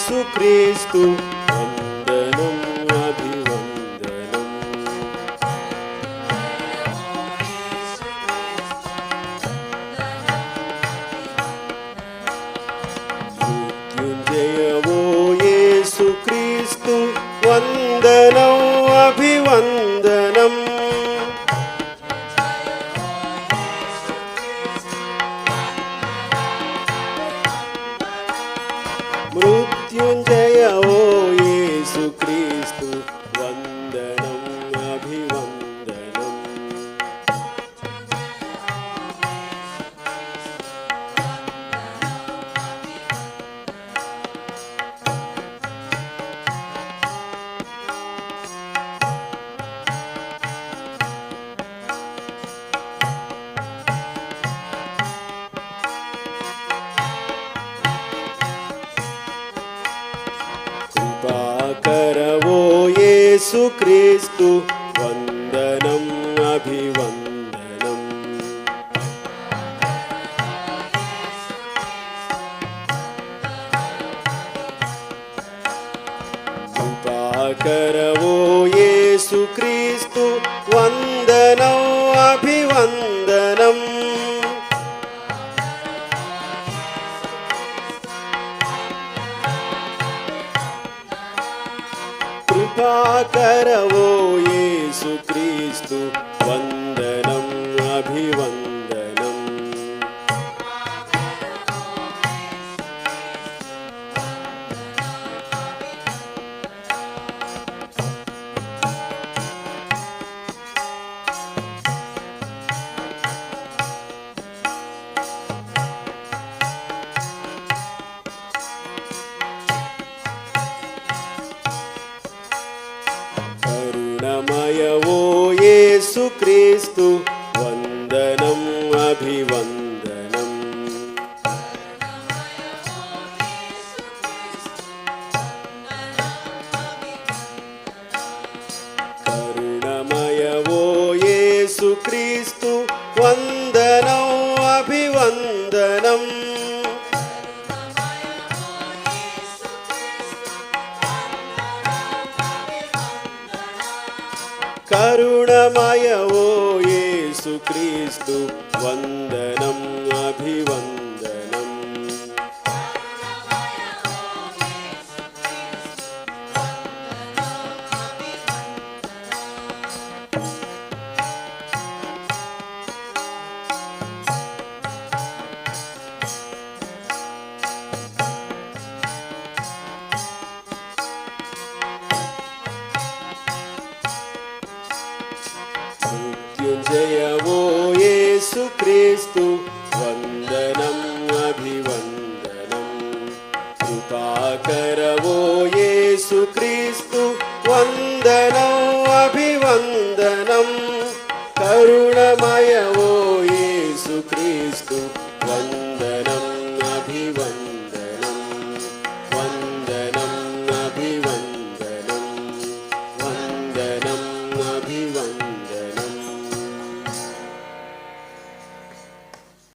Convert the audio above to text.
యేసుక్రీస్తు వందనం అభివందనం. మృత్యుంజయవో యేసుక్రీస్తు వందనం అభివందనం. మృత్యుంజయ ఓ యేసుక్రీస్తు వందనం అభివందనం. కృపాకరవో యేసుక్రీస్తు వందనం అభివందనం. కృపాకరవో యేసుక్రీస్తు వందనం అభివందనం. కృపాకరవో యేసుక్రీస్తు వందనం అభివందనం. కరుణమయవో యేసుక్రీస్తు వందనం అభివందనం. కరుణమయవో యేసుక్రీస్తు వందనం అభివందనం. కరుణమయ ఓ యేసుక్రీస్తు వందనం అభివందనం. మృత్యుంజయ ఓ యేసుక్రీస్తు వందనం అభివందనం. కృపాకరవో యేసుక్రీస్తు వందనం అభివందనం. కరుణమయ ఓ యేసుక్రీస్తు వందనం అభివందనం.